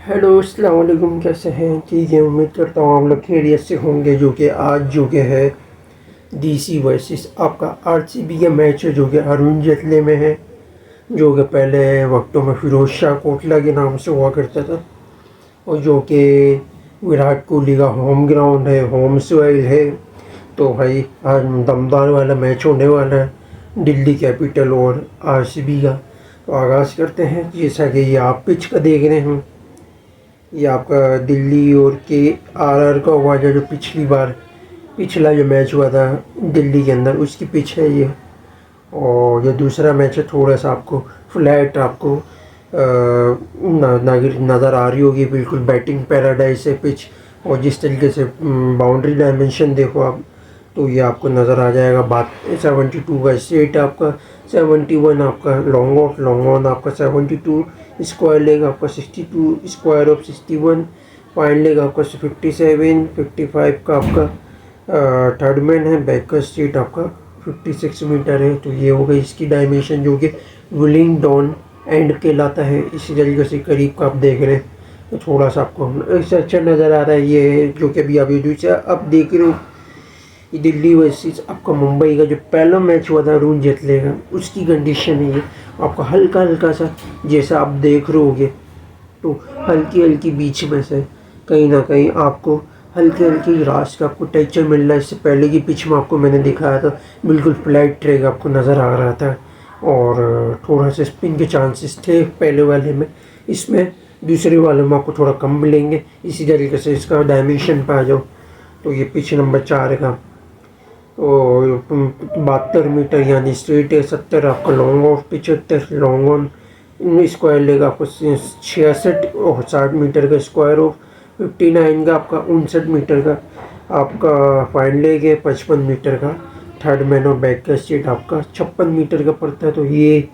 Hello अस्सलाम वालेकुम, कैसे हैं? ठीक है, उम्मीद करता हूँ आप लोग खैरियत से होंगे। जो कि आज जो कि है डीसी वर्सेस आपका आरसीबी का मैच है, जो कि अरुण जेटली में है, जो कि पहले वक्तों में फिरोज शाह कोटला के नाम से हुआ करता था, और जो कि विराट कोहली का होम ग्राउंड है, होम सॉइल है। तो भाई आज दमदार वाला मैच होने वाला है, दिल्ली कैपिटल और आरसीबी का। तो आगाज़ करते हैं। जैसा कि ये आप पिच का देख रहे हैं, ये आपका दिल्ली और के आरआर का हुआ जो पिछला जो मैच हुआ था दिल्ली के अंदर, उसकी पिच है ये। और ये दूसरा मैच है, थोड़ा सा आपको फ्लैट आपको नज़र आ रही होगी, बिल्कुल बैटिंग पैराडाइज है पिच। और जिस तरीके से बाउंड्री डायमेंशन देखो आप, तो ये आपको नज़र आ जाएगा। बात 72 का स्ट्रेट आपका, 71 आपका लॉन्ग ऑन आपका, 72 स्क्वायर लेग आपका, 62 स्क्वायर ऑफ 61 फाइन लेग आपका, 57 55 का आपका थर्ड मैन है। बैक का स्ट्रेट आपका 56 मीटर है। तो ये हो गई इसकी डायमेंशन, जो कि विलिंग डॉन एंड कहलाता है। इसी तरीके से करीब का आप देख रहे हैं, तो थोड़ा सा आपको इससे अच्छा नज़र आ रहा है। ये जो कि अभी दूसरा अब देख रहे हो, दिल्ली वर्सेस आपका मुंबई का जो पहला मैच हुआ था अरुण जेटली का, उसकी कंडीशन है ये। आपका हल्का हल्का सा जैसा आप देख रहे होगे, तो हल्की हल्की बीच में से कहीं ना कहीं आपको हल्की हल्की राश का आपको टेक्चर मिल रहा है। इससे पहले की पिच में आपको मैंने दिखाया था, बिल्कुल फ्लैट ट्रैक आपको नज़र आ रहा था, और थोड़ा सा स्पिन के चांसेस थे पहले वाले में। इसमें दूसरे वाले में आपको थोड़ा कम मिलेंगे। इसी तरीके से इसका डायमेंशन पे आ जाओ, तो ये पिच नंबर 4 का, और 72 मीटर यानी स्ट्रेट है, 70 आपका long off, 75 long on square leg आपको, 66 और 60 मीटर का स्क्वायर ऑफ, 59 का आपका, 59 मीटर का आपका फाइन लेग है, 55 मीटर का थर्ड मैन और बैक का स्ट्रेट आपका 56 मीटर का पड़ता है। तो ये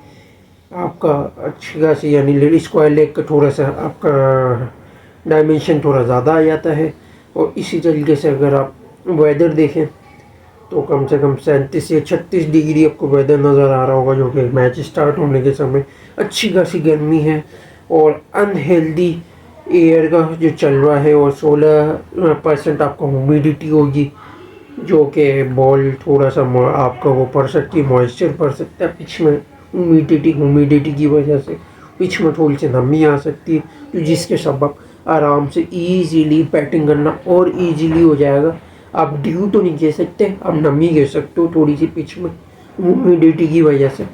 आपका अच्छी खासी यानी लेडी स्क्वायर लेग का थोड़ा सा आपका डायमेंशन थोड़ा ज़्यादा आ जाता है। और इसी तरीके से अगर आप वेदर देखें, तो कम से कम 37 या 36 डिग्री आपको वेदर नज़र आ रहा होगा, जो कि मैच स्टार्ट होने के समय अच्छी खासी गर्मी है। और अनहेल्दी एयर का जो चल रहा है, और 16% आपका ह्यूमिडिटी होगी, जो कि बॉल थोड़ा सा आपका वो पड़ सकती है, मॉइस्चर पड़ सकता है पिच में। ह्यूमिडिटी की वजह से पिच में थोड़ी सी नमी आ सकती है, तो जिसके सबब आराम से ईजीली बैटिंग करना और ईजीली हो जाएगा। आप ड्यू तो नहीं कह सकते, आप नमी कह सकते हो थोड़ी सी पिच में ह्यूमिडिटी की वजह से,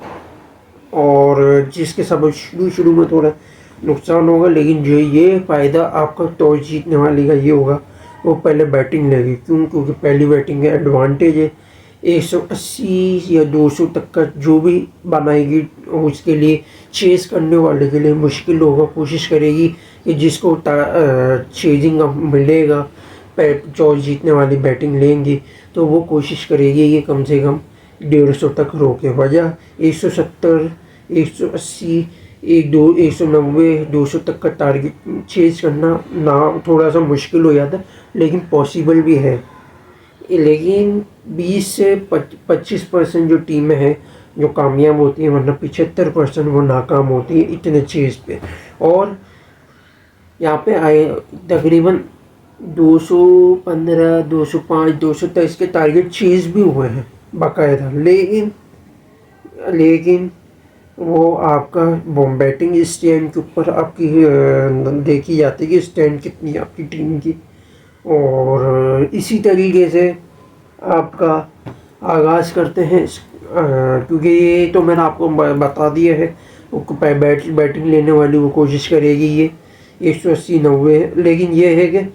और जिसके सबब शुरू में थोड़ा नुकसान होगा। लेकिन जो ये फ़ायदा आपका टॉस जीतने वाले का ये होगा, वो पहले बैटिंग लेगी। क्यों? क्योंकि पहली बैटिंग का एडवांटेज है। 180 या 200 तक का जो भी बनाएगी, उसके लिए चेस करने वाले के लिए मुश्किल होगा। कोशिश करेगी कि जिसको चेजिंग मिलेगा, टॉस जीतने वाली बैटिंग लेंगी, तो वो कोशिश करेगी कि कम से कम 150 तक रोके। वजह 170, 180, 190, 200 तक का टारगेट चेज करना ना थोड़ा सा मुश्किल हो जाता है, लेकिन पॉसिबल भी है। लेकिन 20 से 25% जो टीमें हैं जो कामयाब होती हैं, वरना 75% वो नाकाम होती है इतने चेज पे। और यहाँ पे आए तकरीबन 215, 205, 200 तक इसके टारगेट चेज भी हुए हैं बाकायदा। लेकिन वो आपका बैटिंग स्टैंड के ऊपर आपकी देखी जाती है कि स्टैंड कितनी है आपकी टीम की। और इसी तरीके से आपका आगाज़ करते हैं, क्योंकि ये तो मैंने आपको बता दिया है। वो बैटिंग लेने वाली वो कोशिश करेगी ये 180, 90, लेकिन ये है कि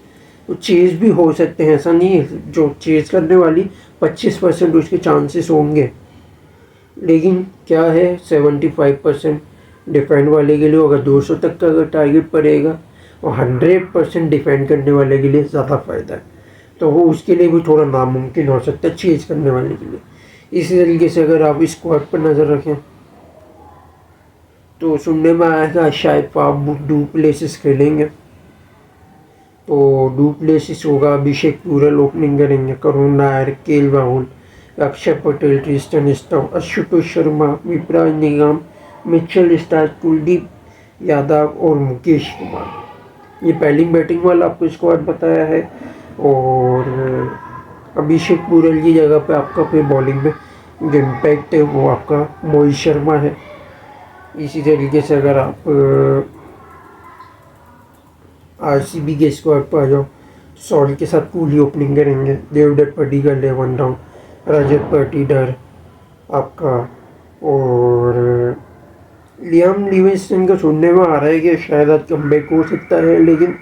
तो चेज़ भी हो सकते हैं, ऐसा नहीं है। जो चेज़ करने वाली 25% उसके चांसेस होंगे, लेकिन क्या है 75% डिफेंड वाले के लिए होगा। 200 तक का अगर टारगेट पड़ेगा, और 100% डिफेंड करने वाले के लिए ज़्यादा फ़ायदा है, तो वो उसके लिए भी थोड़ा नामुमकिन हो सकता है चेज़ करने वाले के लिए। इसी तरीके से अगर आप स्क्वाड पर नज़र रखें, तो सुनने में आया था शायद फाफ डू प्लेसिस खेलेंगे। तो डू प्लेसिस होगा, अभिषेक पूरल ओपनिंग करेंगे, करुण नायर, केएल राहुल, अक्षर पटेल, ट्रिस्टन स्टॉक, आशुतोष शर्मा, विपराज निगम, मिचेल स्टार्क, कुलदीप यादव और मुकेश कुमार। ये पहली बैटिंग वाला आपको स्क्वाड बताया है। और अभिषेक पुरल की जगह पे आपका फिर बॉलिंग में जो इम्पैक्ट है वो आपका मोहित शर्मा है। इसी तरीके से अगर आप आरसीबी के स्क्वाड पर आ जाओ, सॉल के साथ कोहली ओपनिंग करेंगे, देवदत्त पडिक्कल 11 डाउन, रजत पाटीदार आपका, और लियाम लिविंगस्टन का सुनने में आ रहा है कि शायद आज कमबैक हो सकता है, लेकिन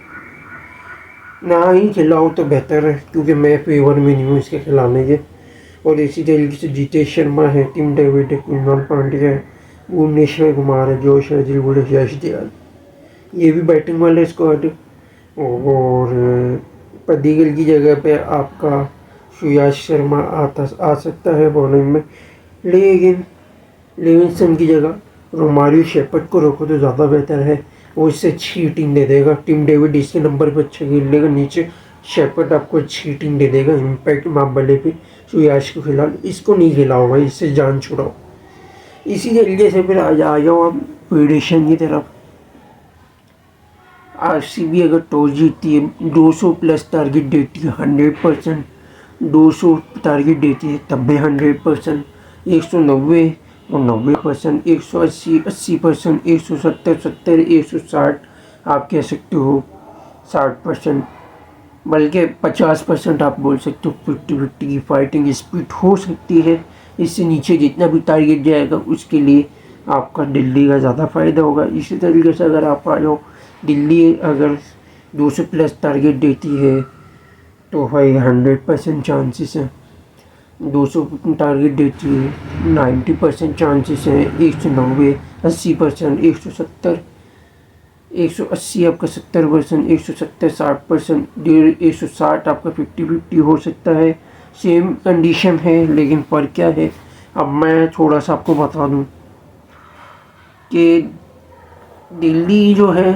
ना ही खिलाओ तो बेहतर है क्योंकि मैं फेवर में नहीं हूँ इसके खिलाने के। और इसी तरीके से जीतेश शर्मा है, टिम डेविड है, कृणाल पांड्या है, भुवनेश्वर कुमार है, जोश अर्जुल, यश दयाल, ये भी बैटिंग वाले स्क्वाड है। और पडिक्कल की जगह पे आपका सुयाश शर्मा आ सकता है बॉलिंग में, लेकिन लिविंगस्टन की जगह रोमारियो शेपर्ड को रखो तो ज़्यादा बेहतर है, वो इससे अच्छी हिटिंग दे देगा। टिम डेविड इसके नंबर पर अच्छा खेल लेगा, नीचे शेपर्ड आपको अच्छी हिटिंग दे देगा, इम्पैक्ट मामले पे सुयाश को खिला, इसको नहीं खिलाओ भाई, इससे जान छुड़ाओ। इसी तरीके से फिर आ जाओ आप प्रेडिक्शन की तरफ। आरसीबी अगर टॉस जीतती है 200 प्लस टारगेट देती है 100%, 200 टारगेट देती है तब भी 100%, 190 और 90%, 180 80%, 170 70, 160 आप कह सकते हो 60%, बल्कि 50% आप बोल सकते हो। 50-50 की फाइटिंग स्पीड हो सकती है। इससे नीचे जितना भी टारगेट जाएगा उसके लिए आपका दिल्ली का ज़्यादा फ़ायदा होगा। इसी तरीके से अगर आप आ जाओ, दिल्ली अगर 200 प्लस टारगेट देती है तो भाई 100% चांसेस हैं, 200 टारगेट देती है 90% चांसेस हैं, 190 80%, 170 180 आपका 70%, 170 60%, 160 आपका 50-50 हो सकता है। सेम कंडीशन है, लेकिन फ़र्क क्या है, अब मैं थोड़ा सा आपको बता दूं कि दिल्ली जो है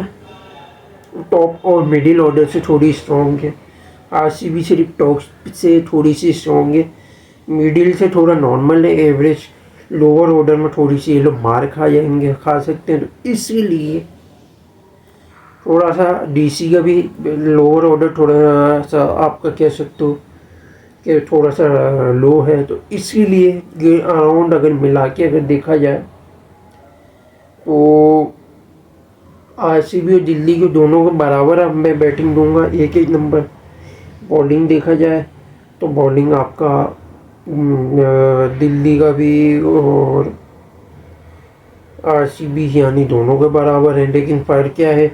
टॉप और मिडिल ऑर्डर से थोड़ी स्ट्रॉन्ग है, आरसीबी सिर्फ टॉप से थोड़ी सी स्ट्रॉन्ग है, मिडिल से थोड़ा नॉर्मल है, एवरेज, लोअर ऑर्डर में थोड़ी सी ये लोग मार खा सकते हैं। तो इसीलिए थोड़ा सा डीसी का भी लोअर ऑर्डर थोड़ा सा आपका कह सकते हो कि थोड़ा सा लो है, तो इसीलिए ये अराउंड अगर मिला के अगर देखा जाए तो आरसीबी और दिल्ली के दोनों को बराबर अब मैं बैटिंग दूंगा, एक एक नंबर। बॉलिंग देखा जाए तो बॉलिंग आपका दिल्ली का भी और आरसीबी यानी दोनों के बराबर है, लेकिन फ़र्क क्या है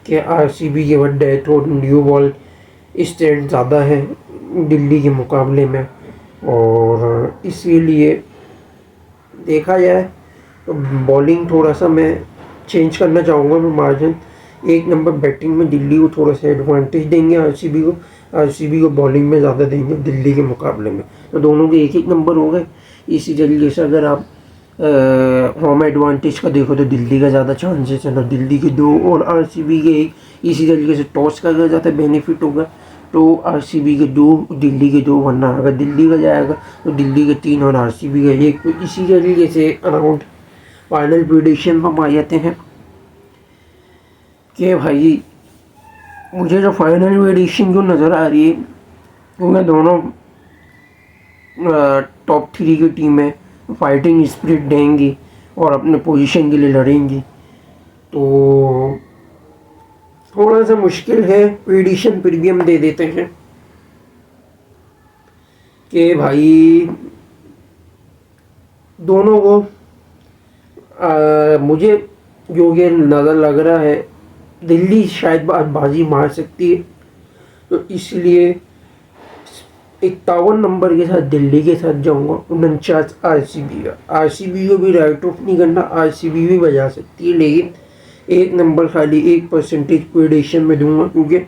कि आरसीबी के बाद डेथ और न्यू बॉल स्ट्रेंथ ज़्यादा है दिल्ली के मुकाबले में, और इसीलिए देखा जाए तो बॉलिंग थोड़ा सा मैं चेंज करना चाहूँगा। मैं मार्जिन एक नंबर बैटिंग में दिल्ली को थोड़ा सा एडवांटेज देंगे, आरसीबी को बॉलिंग में ज़्यादा देंगे दिल्ली के मुकाबले में, तो दोनों के एक एक नंबर हो गए। इसी तरीके से अगर आप होम एडवांटेज का देखो तो दिल्ली का ज़्यादा चांसेस है ना, दिल्ली के 2 और आरसीबी के 1। इसी तरीके से टॉस का अगर ज़्यादा बेनिफिट होगा तो आरसीबी के 2, दिल्ली के 2, वरना अगर दिल्ली का जाएगा तो दिल्ली के 3 और आरसीबी का 1। तो इसी तरीके से अराउंड फाइनल प्रेडिक्शन हम आ जाते हैं कि भाई मुझे जो फाइनल प्रेडिक्शन जो नज़र आ रही है उनमें दोनों टॉप 3 की टीमें फाइटिंग स्पिरिट देंगी और अपने पोजीशन के लिए लड़ेंगी। तो थोड़ा सा मुश्किल है प्रेडिक्शन, फिर भी हम दे देते हैं कि भाई दोनों को मुझे जो ये नज़र लग रहा है दिल्ली शायद आज बाजी मार सकती है, तो इसलिए 51 नंबर के साथ दिल्ली के साथ जाऊंगा। 49 आरसीबी को भी राइट ऑफ नहीं करना, आरसीबी भी बजा सकती है, लेकिन एक नंबर खाली 1% प्रेडिक्शन में दूंगा क्योंकि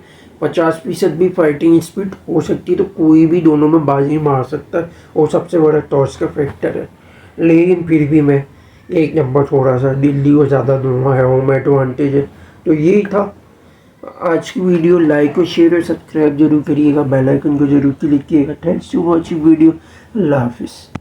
50% भी फाइटिंग स्पीड हो सकती है, तो कोई भी दोनों में बाजी मार सकता है और सबसे बड़ा टॉस का फैक्टर है। लेकिन फिर भी मैं एक नंबर थोड़ा सा दिल्ली को ज़्यादा दूंगा, है होम एडवांटेज है। तो यही था आज की वीडियो। लाइक और शेयर और सब्सक्राइब जरूर करिएगा, बेल आइकन को जरूर क्लिक कीजिएगा। Thanks to watching video. Allah हाफिज़।